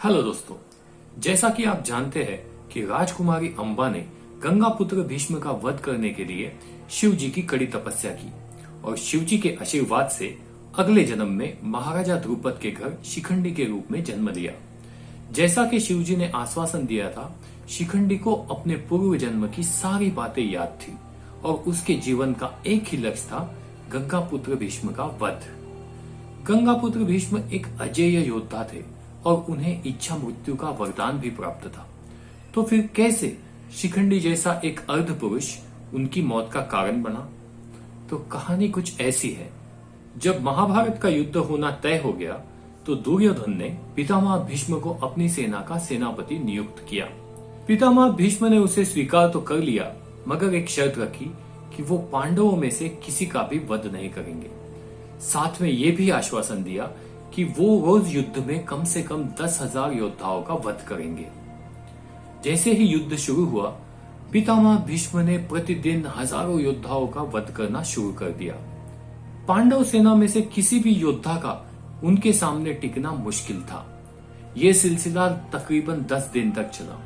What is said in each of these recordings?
Hello दोस्तों, जैसा कि आप जानते हैं कि राजकुमारी अंबा ने गंगा पुत्र भीष्म का वध करने के लिए शिव जी की कड़ी तपस्या की और शिव जी के आशीर्वाद से अगले जन्म में महाराजा द्रुपद के घर शिखंडी के रूप में जन्म लिया। जैसा कि शिव जी ने आश्वासन दिया था, शिखंडी को अपने पूर्व जन्म की सारी बातें याद थी और उसके जीवन का एक ही लक्ष्य था, गंगा पुत्र भीष्म का वध। गंगा पुत्र भीष्म एक अजेय योद्धा थे और उन्हें इच्छा मृत्यु का वरदान भी प्राप्त था। तो फिर कैसे शिखंडी जैसा एक अर्ध पुरुष उनकी मौत का कारण बना? तो कहानी कुछ ऐसी है। जब महाभारत का युद्ध होना तय हो गया तो दुर्योधन ने पितामह भीष्म को अपनी सेना का सेनापति नियुक्त किया। पितामह भीष्म ने उसे स्वीकार तो कर लिया, मगर एक शर्त रखी कि वो पांडवों में से किसी का भी वध नहीं करेंगे। साथ में ये भी आश्वासन दिया कि वो रोज युद्ध में कम से कम 10,000 योद्धाओं का वध करेंगे। जैसे ही युद्ध शुरू हुआ, पितामह भीष्म ने प्रतिदिन हजारों योद्धाओं का वध करना शुरू कर दिया। पांडव सेना में से किसी भी योद्धा का उनके सामने टिकना मुश्किल था। यह सिलसिला तकरीबन 10 दिन तक चला।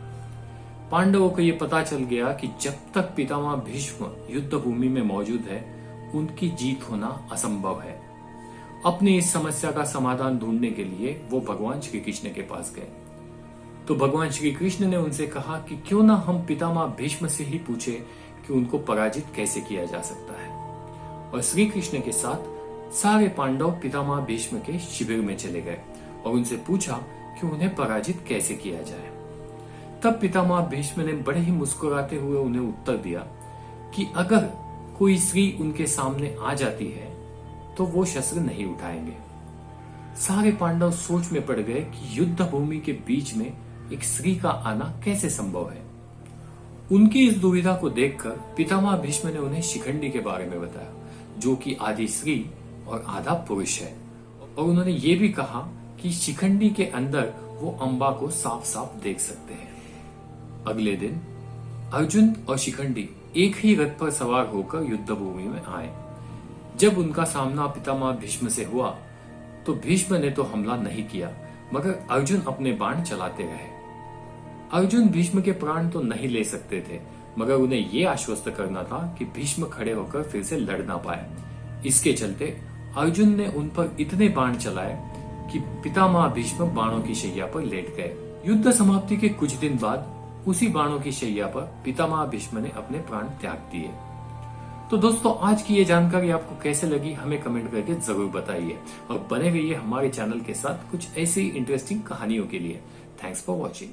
पांडवों को यह पता चल गया कि जब तक पितामह भीष्म युद्ध भूमि में मौजूद है, उनकी जीत होना असंभव है। अपनी इस समस्या का समाधान ढूंढने के लिए वो भगवान श्री कृष्ण के पास गए। तो भगवान श्री कृष्ण ने उनसे कहा कि क्यों ना हम पितामह भीष्म से ही पूछे कि उनको पराजित कैसे किया जा सकता है। और श्री कृष्ण के साथ सारे पांडव पितामह भीष्म के शिविर में चले गए और उनसे पूछा कि उन्हें पराजित कैसे किया जाए। तब पितामह भीष्म ने बड़े ही मुस्कुराते हुए उन्हें उत्तर दिया कि अगर कोई स्त्री उनके सामने आ जाती है तो वो शस्त्र नहीं उठाएंगे। सारे पांडव सोच में पड़ गए कि युद्ध भूमि के बीच में एक स्त्री का आना कैसे संभव है। उनकी इस दुविधा को देखकर पितामह भीष्म ने उन्हें शिखंडी के बारे में बताया, जो कि आधी स्त्री और आधा पुरुष है। और उन्होंने ये भी कहा कि शिखंडी के अंदर वो अंबा को साफ साफ देख सकते हैं। अगले दिन अर्जुन और शिखंडी एक ही रथ पर सवार होकर युद्ध भूमि में आए। जब उनका सामना पितामह भीष्म से हुआ तो भीष्म ने तो हमला नहीं किया, मगर अर्जुन अपने बाण चलाते रहे। अर्जुन भीष्म के प्राण तो नहीं ले सकते थे, मगर उन्हें यह आश्वस्त करना था कि भीष्म खड़े होकर फिर से लड़ ना पाए। इसके चलते अर्जुन ने उन पर इतने बाण चलाए कि पितामह भीष्म बाणों की शैया पर लेट गए। युद्ध समाप्ति के कुछ दिन बाद उसी बाणों की शैया पर पितामह भीष्म ने अपने प्राण त्याग दिए। तो दोस्तों, आज की ये जानकारी आपको कैसे लगी हमें कमेंट करके जरूर बताइए और बने रहिए हमारे चैनल के साथ कुछ ऐसी इंटरेस्टिंग कहानियों के लिए। Thanks for watching.